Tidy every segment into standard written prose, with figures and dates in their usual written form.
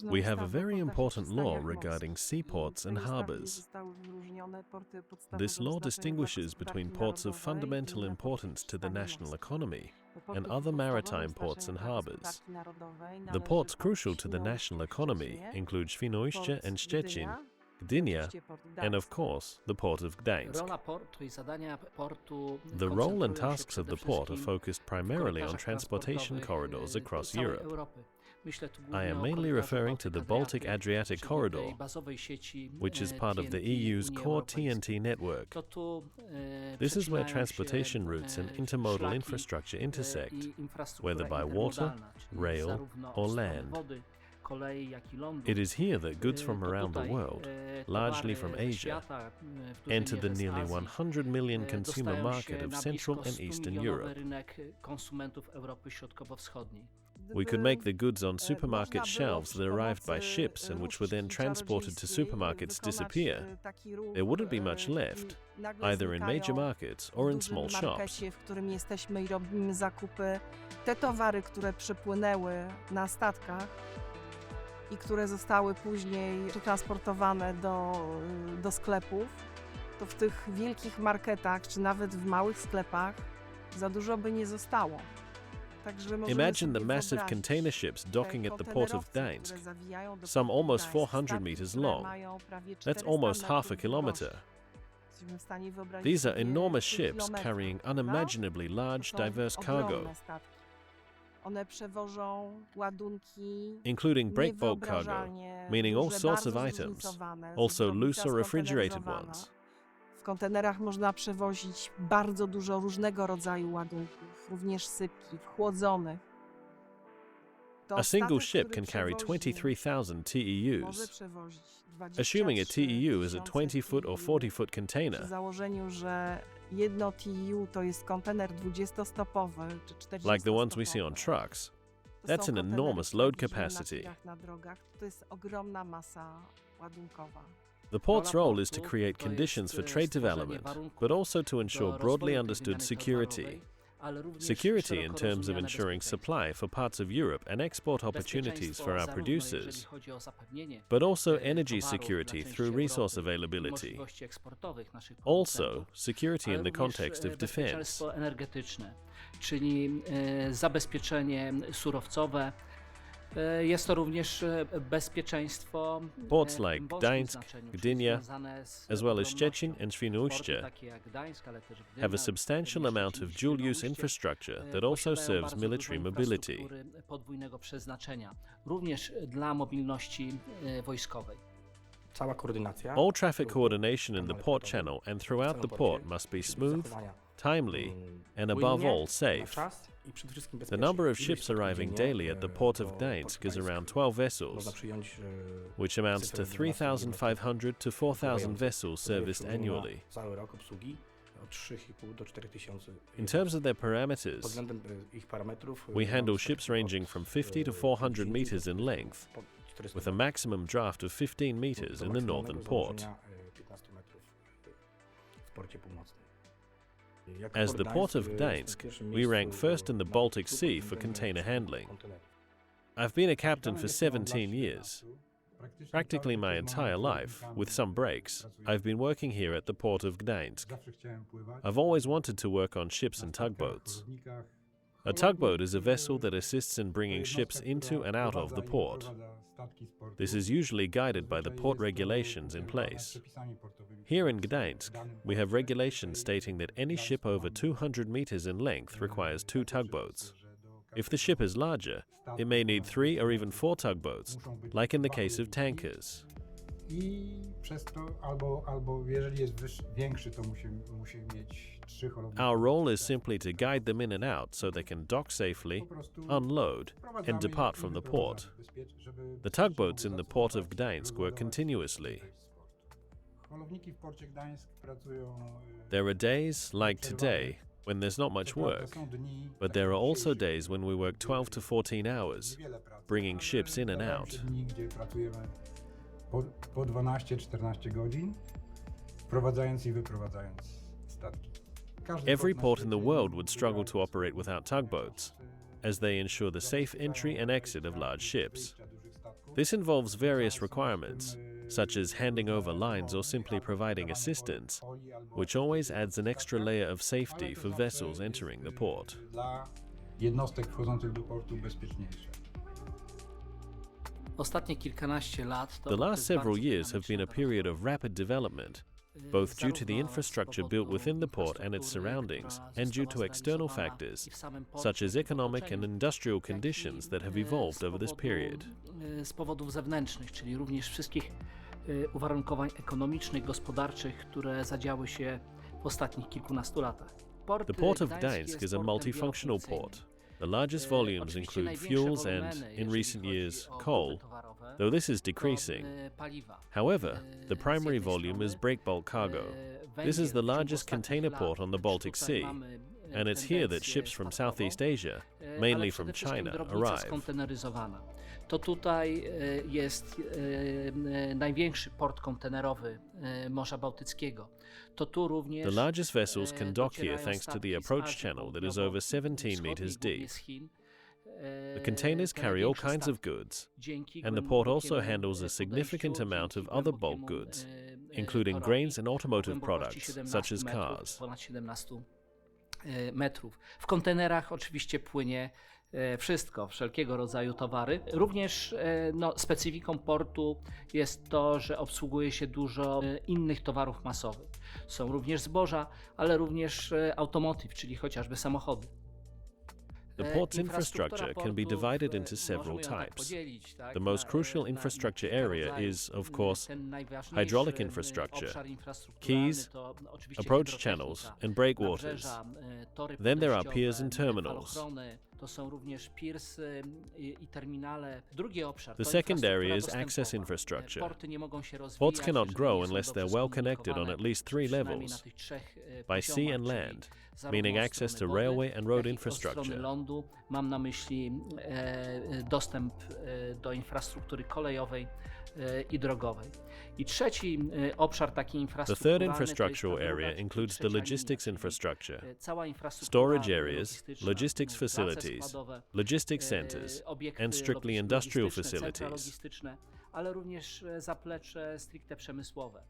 We have a very important law regarding seaports and harbors. This law distinguishes between ports of fundamental importance to the national economy and other maritime ports and harbors. The ports crucial to the national economy include Świnoujście and Szczecin, Gdynia, and of course, the port of Gdańsk. The role and tasks of the port are focused primarily on transportation corridors across Europe. I am mainly referring to the Baltic-Adriatic corridor, which is part of the EU's core TNT network. This is where transportation routes and intermodal infrastructure intersect, whether by water, rail, or land. It is here that goods from around the world, largely from Asia, enter the nearly 100 million consumer market of Central and Eastern Europe. We could make the goods on supermarket shelves that arrived by ships and which were then transported to supermarkets disappear. There wouldn't be much left, either in major markets or in small shops. I które zostały później przetransportowane do sklepów, to w tych wielkich marketach, czy nawet w małych sklepach za dużo by nie zostało. Imagine the massive container ships docking at the port of Gdańsk, some almost 400 meters long. That's almost half a kilometer. These are enormous ships carrying unimaginably large, diverse cargo, including breakbulk cargo, meaning all sorts of items, also loose or refrigerated ones. W kontenerach można przewozić bardzo dużo różnego rodzaju ładunków, również sypkich, chłodzonych. A single ship can carry 23,000 TEUs. Assuming a TEU is a 20-foot or 40-foot container, przy założeniu, że jedno TEU to jest kontener 20-stopowy czy 40-stopowy. like the ones we see on trucks, that's an enormous load capacity. To jest ogromna masa ładunkowa. The port's role is to create conditions for trade development, but also to ensure broadly understood security. Security in terms of ensuring supply for parts of Europe and export opportunities for our producers, but also energy security through resource availability. Also, security in the context of defense. Czyli zabezpieczenie surowcowe. Jest to również bezpieczeństwo. Ports like Gdańsk, Gdynia, as well as Szczecin and Świnoujście, have a substantial amount of dual-use infrastructure that also serves military mobility. Również dla mobilności wojskowej. All traffic coordination in the port channel and throughout the port must be smooth, timely, and above all, safe. The number of ships arriving daily at the port of Gdańsk is around 12 vessels, which amounts to 3,500 to 4,000 vessels serviced annually. In terms of their parameters, we handle ships ranging from 50 to 400 meters in length, with a maximum draft of 15 meters in the northern port. As the port of Gdańsk, we rank first in the Baltic Sea for container handling. I've been a captain for 17 years. Practically my entire life, with some breaks, I've been working here at the port of Gdańsk. I've always wanted to work on ships and tugboats. A tugboat is a vessel that assists in bringing ships into and out of the port. This is usually guided by the port regulations in place. Here in Gdańsk, we have regulations stating that any ship over 200 meters in length requires 2 tugboats. If the ship is larger, it may need 3 or even 4 tugboats, like in the case of tankers. Our role is simply to guide them in and out so they can dock safely, unload, and depart from the port. The tugboats in the port of Gdańsk work continuously. There are days, like today, when there's not much work, but there are also days when we work 12 to 14 hours, bringing ships in and out. Po 12-14 godzin, wprowadzając i wyprowadzając statki. Every port in the world would struggle to operate without tugboats, as they ensure the safe entry and exit of large ships. This involves various requirements, such as handing over lines or simply providing assistance, which always adds an extra layer of safety for vessels entering the port. Dla jednostek wchodzących do portu bezpieczniejsze. Ostatnie kilkanaście lat to The last okres several bardzo years have been a dynamiczny period of rapid development, both due to the infrastructure built within the port and its surroundings, and due to external factors, such as economic and industrial conditions that have evolved over this period. Z powodów zewnętrznych, czyli również wszystkich uwarunkowań ekonomicznych, gospodarczych, które zadziały się w ostatnich kilkunastu latach. The Port of Gdańsk is a multifunctional port. The largest volumes include fuels and, in recent years, coal, though this is decreasing. However, the primary volume is breakbulk cargo. This is the largest container port on the Baltic Sea, and it's here that ships from Southeast Asia, mainly from China, arrive. To tutaj jest największy port kontenerowy Morza Bałtyckiego. To tu również The largest vessels can dock here thanks to the approach channel that is over 17 meters deep. The containers carry all kinds of goods, and the port also handles a significant amount of other bulk goods, including grains and automotive products, such as cars. Ponad 17 metrów. W kontenerach oczywiście płynie wszystko, wszelkiego rodzaju towary. Również specyfiką portu jest to, że obsługuje się dużo innych towarów masowych. Są również zboża, ale również automotive, czyli chociażby samochody. The port's infrastructure can be divided into several types. The most crucial infrastructure area is, of course, hydraulic infrastructure, quays, approach channels, and breakwaters. Then there are piers and terminals. The second area is access infrastructure. Ports cannot grow unless they're well connected on at least 3 levels, by sea and land, meaning access to railway and road infrastructure. Mam na myśli dostęp do infrastruktury kolejowej i drogowej. I trzeci obszar takiej infrastruktury. The third infrastructural area includes the logistics infrastructure, storage areas, logistics facilities, logistics centers, and strictly industrial facilities. Ale również zaplecze stricte przemysłowe.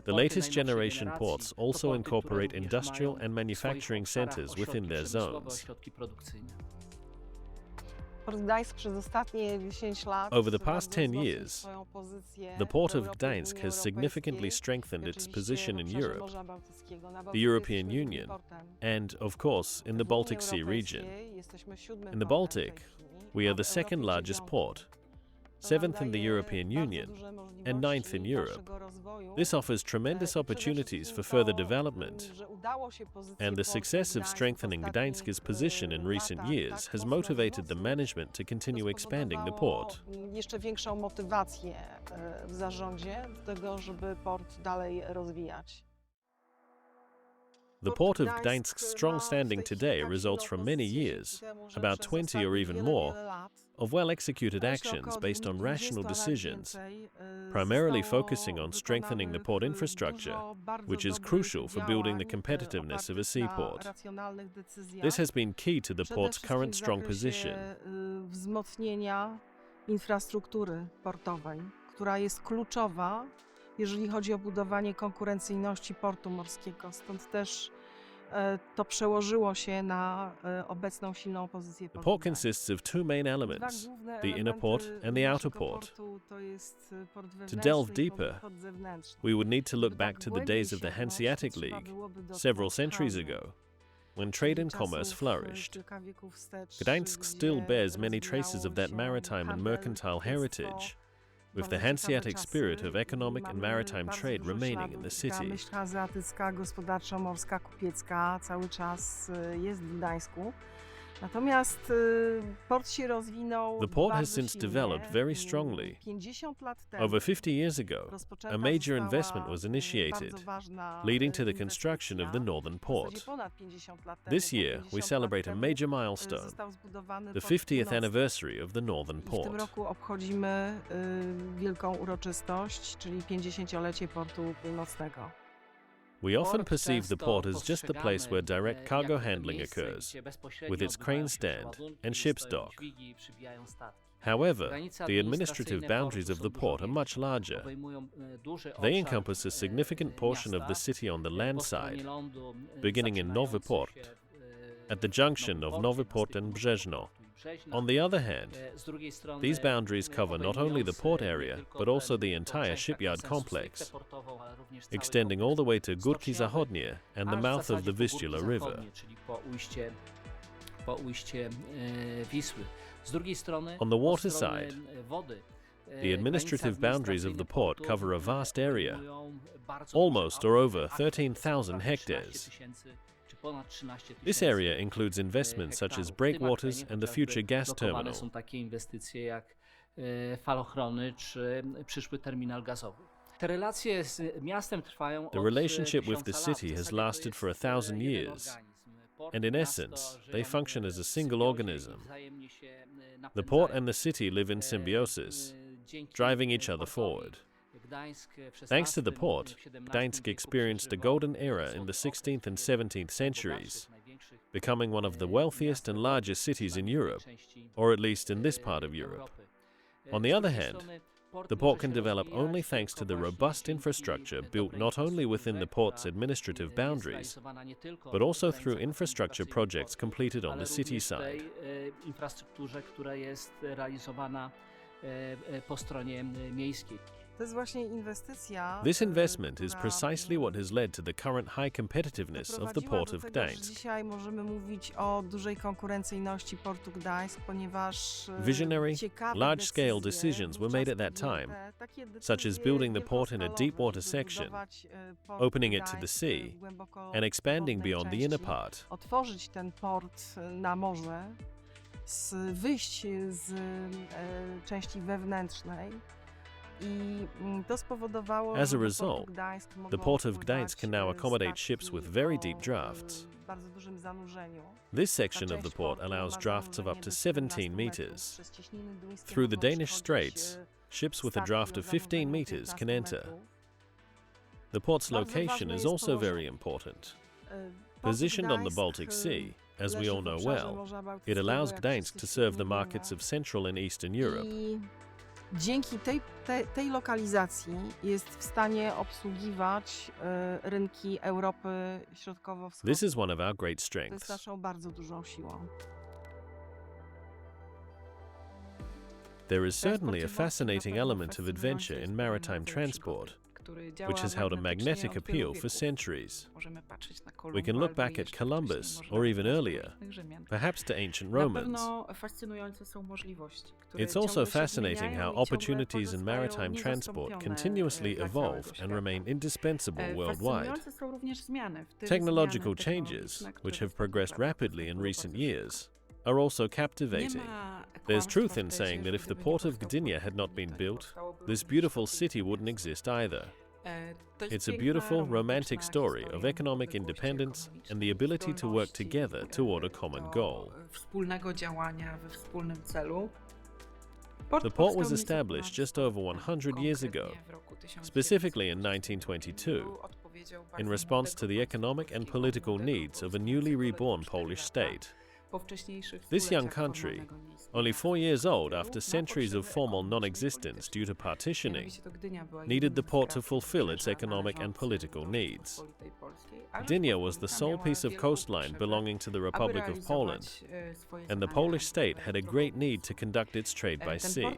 The latest generation ports also incorporate industrial and manufacturing centers within their zones. Port Gdańsk przez ostatnie 10 lat Over the past 10 years, swoją pozycję the Port w of Europie, Gdańsk Unii has significantly Europejskiej, strengthened i its oczywiście position w in obszarze Europe, Morza Bałtyckiego. Na the Bałtyku European jesteśmy Union, portem. and, of course, in the W Unii Baltic Sea region. Europejskiej jesteśmy siódmym In the portem w tej Baltic, chwili, we a are w the second Europie largest dziewiątym. port, To nam 7th in the daje European bardzo Union, duże and 9th in możliwości Europe. dalszego rozwoju. This offers tremendous Przede opportunities for wszystkim further to, development, że udało się pozycję and the portu success of Gdańsk w strengthening Gdańsk's ostatnich, position in recent latach years tak has mocno motivated the wzmocnić. management to continue expanding the port. Spowodowało jeszcze większą motywację w zarządzie do tego, żeby port dalej rozwijać. The Port of Gdańsk's strong standing today results from many years, about 20 or even more, of well-executed actions based on rational decisions, primarily focusing on strengthening the port infrastructure, which is crucial for building the competitiveness of a seaport. This has been key to the port's current strong position. Wzmocnienia infrastruktury portowej, która jest kluczowa, jeżeli chodzi o budowanie konkurencyjności portu morskiego. Stąd też to przełożyło się na obecną silną pozycję The portu. port consists of 2 main elements, the inner port and the outer port. To delve deeper, we would need to look back to the days of the Hanseatic League, several centuries ago, when trade and commerce flourished. Gdańsk still bears many traces of that maritime and mercantile heritage, with the Hanseatic spirit of economic and maritime trade remaining in the city. Myśl hanzeatycka, gospodarczo-morska, kupiecka cały czas jest w Gdańsku. Natomiast port się rozwinął The port has bardzo since silnie. developed very strongly. 50 lat temu Over 50 years ago, rozpoczęta a major została, investment was initiated, bardzo ważna leading to the construction of the inwestycja. northern W zasadzie port. ponad 50 lat temu, This bo year, 50 we lat celebrate a temu, major milestone, został zbudowany the port 50th północny. anniversary of the northern I w tym port. roku obchodzimy wielką uroczystość, czyli 50-lecie portu północnego. We often perceive the port as just the place where direct cargo handling occurs, with its crane stand and ship's dock. However, the administrative boundaries of the port are much larger. They encompass a significant portion of the city on the land side, beginning in Nowy Port, at the junction of Nowy Port and Brzeżno. On the other hand, these boundaries cover not only the port area, but also the entire shipyard complex, extending all the way to Górki Zachodnie and the mouth of the Vistula River. On the water side, the administrative boundaries of the port cover a vast area, almost or over 13,000 hectares. This area includes investments such as breakwaters and the future gas terminal. The relationship with the city has lasted for 1,000 years, and in essence, they function as a single organism. The port and the city live in symbiosis, driving each other forward. Thanks to the port, Gdańsk experienced a golden era in the 16th and 17th centuries, becoming one of the wealthiest and largest cities in Europe, or at least in this part of Europe. On the other hand, the port can develop only thanks to the robust infrastructure built not only within the port's administrative boundaries, but also through infrastructure projects completed on the city side. This investment is precisely what has led to the current high competitiveness of the port of Gdańsk. Visionary, large-scale decisions were made at that time, such as building the port in a deep-water section, opening it to the sea, and expanding beyond the inner part. As a result, the port of Gdańsk can now accommodate ships with very deep drafts. This section of the port allows drafts of up to 17 meters. Through the Danish Straits, ships with a draft of 15 meters can enter. The port's location is also very important. Positioned on the Baltic Sea, as we all know well, it allows Gdańsk to serve the markets of Central and Eastern Europe. Dzięki tej lokalizacji jest w stanie obsługiwać rynki Europy Środkowo-Wschodniej. This is one of our great strengths. Z naszą bardzo dużą siłą. There is certainly a fascinating element of adventure in maritime transport, which has held a magnetic appeal for centuries. We can look back at Columbus, or even earlier, perhaps to ancient Romans. It's also fascinating how opportunities in maritime transport continuously evolve and remain indispensable worldwide. Technological changes, which have progressed rapidly in recent years, are also captivating. There's truth in saying that if the port of Gdynia had not been built, this beautiful city wouldn't exist either. It's a beautiful, romantic story of economic independence and the ability to work together toward a common goal. The port was established just over 100 years ago, specifically in 1922, in response to the economic and political needs of a newly reborn Polish state. This young country, only 4 years old after centuries of formal non-existence due to partitioning, needed the port to fulfill its economic and political needs. Gdynia was the sole piece of coastline belonging to the Republic of Poland, and the Polish state had a great need to conduct its trade by sea.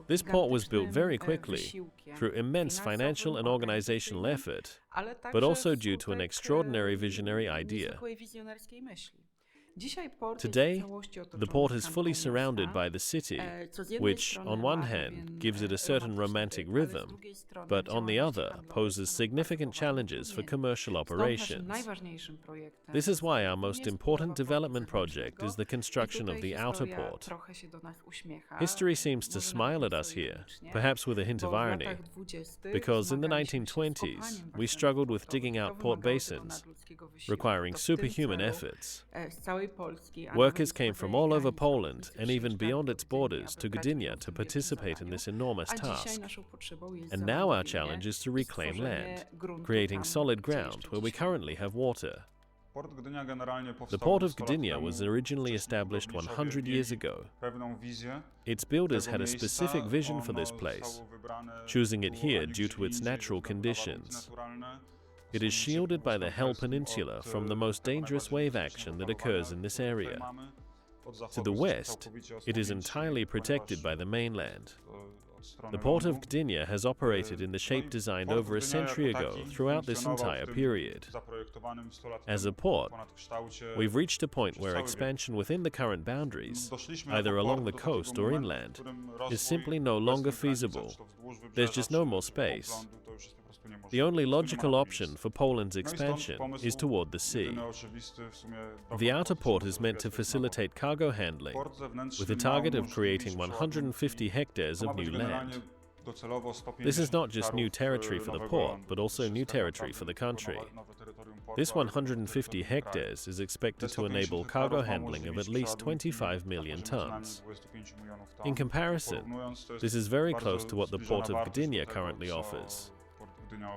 This port was built very quickly, through immense financial and organizational effort, but also due to an extraordinary visionary idea. Today, the port is fully surrounded by the city, which, on one hand, gives it a certain romantic rhythm, but on the other, poses significant challenges for commercial operations. This is why our most important development project is the construction of the outer port. History seems to smile at us here, perhaps with a hint of irony, because in the 1920s, we struggled with digging out port basins, requiring superhuman efforts. Workers came from all over Poland and even beyond its borders to Gdynia to participate in this enormous task. And now our challenge is to reclaim land, creating solid ground where we currently have water. The port of Gdynia was originally established 100 years ago. Its builders had a specific vision for this place, choosing it here due to its natural conditions. It is shielded by the Hel Peninsula from the most dangerous wave action that occurs in this area. To the west, it is entirely protected by the mainland. The port of Gdynia has operated in the shape designed over a century ago throughout this entire period. As a port, we've reached a point where expansion within the current boundaries, either along the coast or inland, is simply no longer feasible. There's just no more space. The only logical option for Poland's expansion is toward the sea. The outer port is meant to facilitate cargo handling, with a target of creating 150 hectares of new land. This is not just new territory for the port, but also new territory for the country. This 150 hectares is expected to enable cargo handling of at least 25 million tons. In comparison, this is very close to what the port of Gdynia currently offers.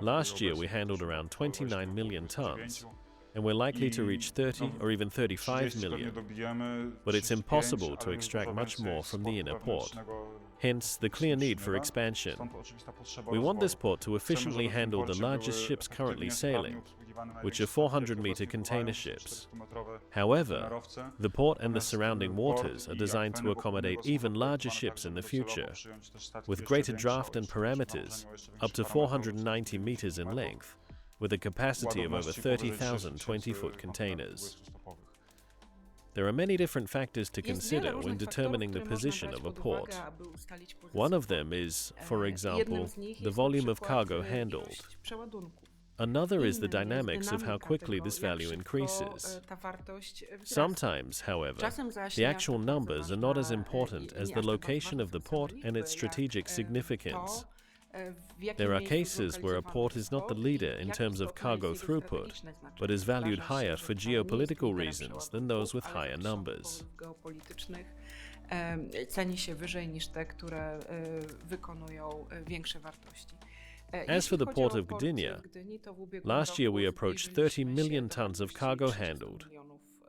Last year we handled around 29 million tons, and we're likely to reach 30 or even 35 million. But it's impossible to extract much more from the inner port. Hence, the clear need for expansion. We want this port to efficiently handle the largest ships currently sailing, which are 400-meter container ships. However, the port and the surrounding waters are designed to accommodate even larger ships in the future, with greater draft and parameters, up to 490 meters in length, with a capacity of over 30,000 20-foot containers. There are many different factors to consider when determining the position of a port. One of them is, for example, the volume of cargo handled. Another is the dynamics of how quickly this value increases. Sometimes, however, the actual numbers are not as important as the location of the port and its strategic significance. There are cases where a port is not the leader in terms of cargo throughput, but is valued higher for geopolitical reasons than those with higher numbers. As for the port of Gdynia, last year we approached 30 million tons of cargo handled,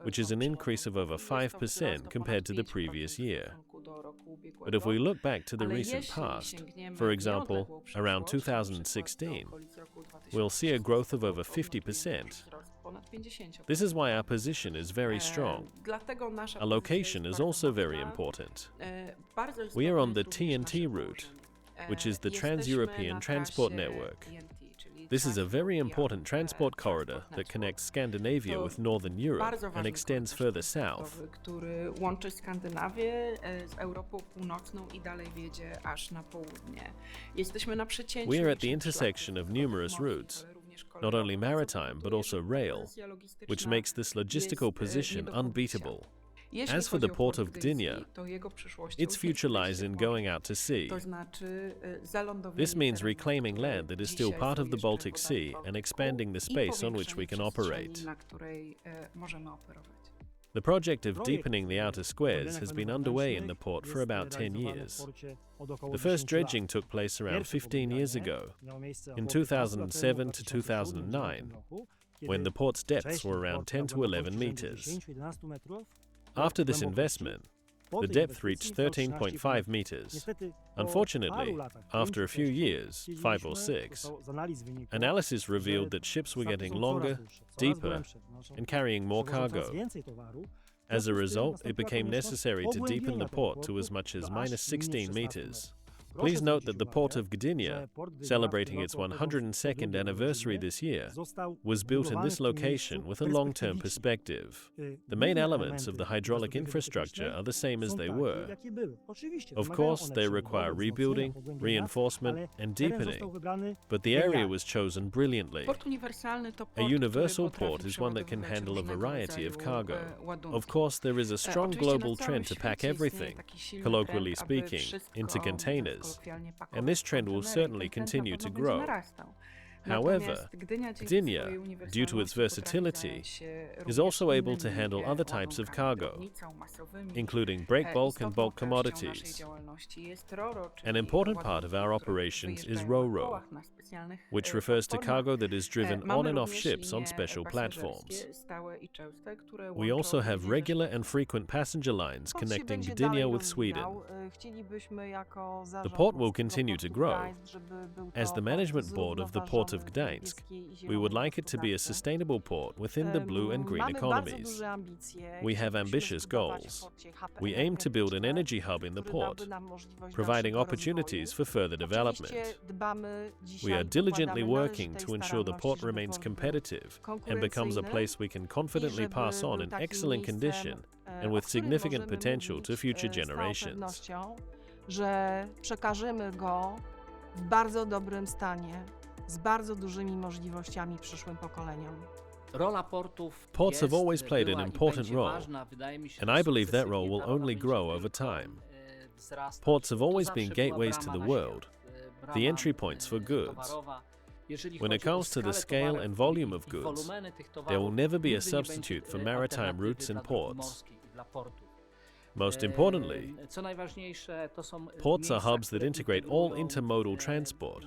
which is an increase of over 5% compared to the previous year. But if we look back to the recent past, for example, around 2016, we'll see a growth of over 50%. This is why our position is very strong. Our location is also very important. We are on the TNT route, which is the Trans-European Transport Network. This is a very important transport corridor that connects Scandinavia with Northern Europe and extends further south. We are at the intersection of numerous routes, not only maritime but also rail, which makes this logistical position unbeatable. As for the port of Gdynia, its future lies in going out to sea. This means reclaiming land that is still part of the Baltic Sea and expanding the space on which we can operate. The project of deepening the outer squares has been underway in the port for about 10 years. The first dredging took place around 15 years ago, in 2007 to 2009, when the port's depths were around 10 to 11 meters. After this investment, the depth reached 13.5 meters. Unfortunately, after a few years, 5 or 6, analysis revealed that ships were getting longer, deeper, and carrying more cargo. As a result, it became necessary to deepen the port to as much as minus 16 meters. Please note that the port of Gdynia, celebrating its 102nd anniversary this year, was built in this location with a long-term perspective. The main elements of the hydraulic infrastructure are the same as they were. Of course, they require rebuilding, reinforcement, and deepening, but the area was chosen brilliantly. A universal port is one that can handle a variety of cargo. Of course, there is a strong global trend to pack everything, colloquially speaking, into containers. And this trend will certainly continue to grow. However, Gdynia, due to its versatility, is also able to handle other types of cargo, including break bulk and bulk commodities. An important part of our operations is ro-ro, which refers to cargo that is driven on and off ships on special platforms. We also have regular and frequent passenger lines connecting Gdynia with Sweden. The port will continue to grow. As the management board of the Port of Gdańsk, we would like it to be a sustainable port within the blue and green economies. We have ambitious goals. We aim to build an energy hub in the port, providing opportunities for further development. We are diligently working to ensure the port remains competitive and becomes a place we can confidently pass on in excellent condition and with significant potential to future generations. Że przekażemy go w bardzo dobrym stanie, z bardzo dużymi możliwościami przyszłym pokoleniom. Ports have always played an important role, and I believe that role will only grow over time. Ports have always been gateways to the world, the entry points for goods. When it comes to the scale and volume of goods, there will never be a substitute for maritime routes and ports. Most importantly, ports are hubs that integrate all intermodal transport,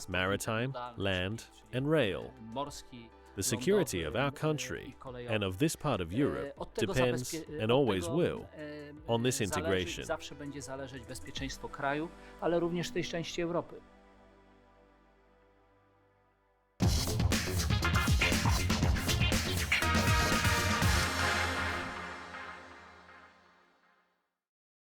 maritime, land, and rail. The security of our country and of this part of Europe depends, and always will, on this integration. Zawsze będzie zależeć bezpieczeństwo kraju, ale również tej części Europy.